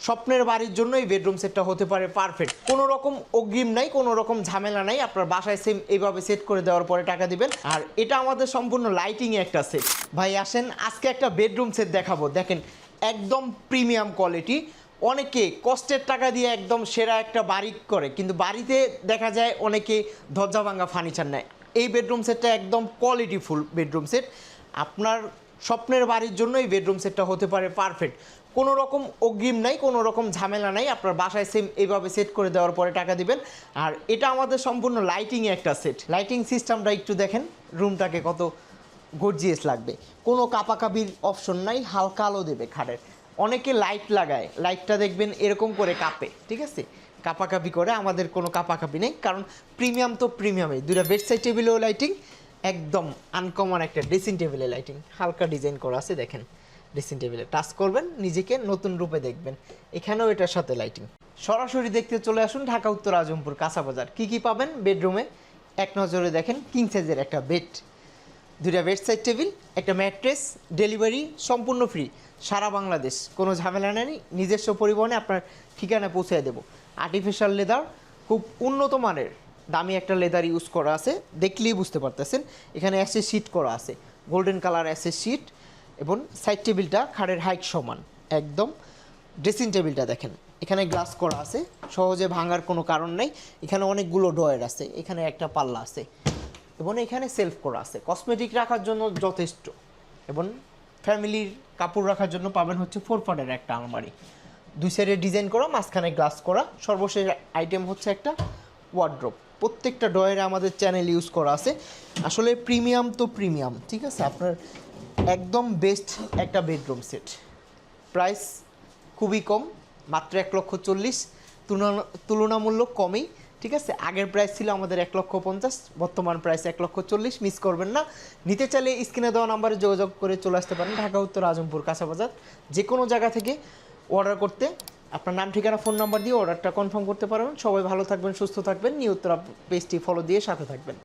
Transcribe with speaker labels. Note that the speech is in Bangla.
Speaker 1: স্বপ্নের বাড়ির জন্য এই বেডরুম সেটটা হতে পারে পারফেক্ট। কোনো রকম অগ্রিম নাই, কোনো রকম ঝামেলা নাই, আপনার বাসায় সেম এইভাবে সেট করে দেওয়ার পরে টাকা দিবেন। আর এটা আমাদের সম্পূর্ণ লাইটিংয়ে একটা সেট। ভাই আসেন আজকে একটা বেডরুম সেট দেখাবো, দেখেন একদম প্রিমিয়াম কোয়ালিটি। অনেকে কষ্টের টাকা দিয়ে একদম সেরা একটা বাড়ি করে, কিন্তু বাড়িতে দেখা যায় অনেকে দরজা ভাঙা ফার্নিচার নেয়। এই বেডরুম সেটটা একদম কোয়ালিটিফুল বেডরুম সেট। আপনার স্বপ্নের বাড়ির জন্য এই বেডরুম সেটটা হতে পারে পারফেক্ট। কোনো রকম অগ্রিম নাই, কোনো রকম ঝামেলা নাই, আপনার বাসায় সেম এইভাবে সেট করে দেওয়ার পরে টাকা দিবেন। আর এটা আমাদের সম্পূর্ণ লাইটিংয়ে একটা সেট। লাইটিং সিস্টেমটা একটু দেখেন, রুমটাকে কত গর্জিয়াস লাগবে। কোনো কাপাকাপির অপশন নাই, হালকা আলো দেবে খাটের। অনেকে লাইট লাগায়, লাইটটা দেখবেন এরকম করে কাঁপে, ঠিক আছে, কাপাকাপি করে। আমাদের কোনো কাপাকাপি নেই, কারণ প্রিমিয়াম তো প্রিমিয়ামই। দুটা বেডসাইড টেবিলেও লাইটিং, একদম আনকমন একটা ড্রেসিং টেবিলে লাইটিং, হালকা ডিজাইন করা আছে দেখেন। ড্রেসিং টেবিলে টাচ করবেন, নিজেকে নতুন রূপে দেখবেন। এখানেও এটার সাথে লাইটিং। সরাসরি দেখতে চলে আসুন ঢাকা উত্তর আজমপুর কাঁচাবাজার। কী কী পাবেন বেডরুমে এক নজরে দেখেন। কিং সাইজের একটা বেড, দুইটা বেডসাইড টেবিল, একটা ম্যাট্রেস, ডেলিভারি সম্পূর্ণ ফ্রি সারা বাংলাদেশ, কোনো ঝামেলা নেই। নিজস্ব পরিবহনে আপনার ঠিকানায় পৌঁছে দেবো। আর্টিফিশিয়াল লেদার, খুব উন্নত মানের দামি একটা লেদার ইউজ করা আছে, দেখলেই বুঝতে পারতেছেন। এখানে অ্যাসেস শিট করা আছে, গোল্ডেন কালার অ্যাসেস শিট। এবং সাইড টেবিলটা খাটের হাইট সমান একদম। ড্রেসিং টেবিলটা দেখেন, এখানে গ্লাস করা আছে, সহজে ভাঙার কোনো কারণ নেই। এখানে অনেকগুলো ড্রয়ার আছে, এখানে একটা পাল্লা আছে, এবং এখানে সেলফ করা আছে, কসমেটিক রাখার জন্য যথেষ্ট। এবং ফ্যামিলির কাপড় রাখার জন্য পাবেন হচ্ছে 4 পার্টের একটা আলমারি, দুই সাইডে ডিজাইন করা, মাঝখানে গ্লাস করা। সর্বশেষ আইটেম হচ্ছে একটা ওয়ার্ড্রোব। প্রত্যেকটা ড্রয়ারে আমাদের চ্যানেল ইউজ করা আছে। আসলে প্রিমিয়াম তো প্রিমিয়াম, ঠিক আছে। আপনার একদম বেস্ট একটা বেডরুম সেট। প্রাইস খুবই কম, মাত্র 1,40,000, তুলনামূলক কমই, ঠিক আছে। আগের প্রাইস ছিল আমাদের 1,50,000, বর্তমান প্রাইস 1,40,000। মিস করবেন না। নিতে চাইলে স্ক্রিনে দেওয়া নাম্বারে যোগাযোগ করে চলে আসতে পারেন ঢাকা উত্তর আজমপুর কাঁচাবাজার। যে কোনো জায়গা থেকে অর্ডার করতে আপনার নাম, ঠিকানা, ফোন নাম্বার দিয়ে অর্ডারটা কনফার্ম করতে পারবেন। সবাই ভালো থাকবেন, সুস্থ থাকবেন। নিউ উত্তরা পেজটি ফলো দিয়ে সাথে থাকবেন।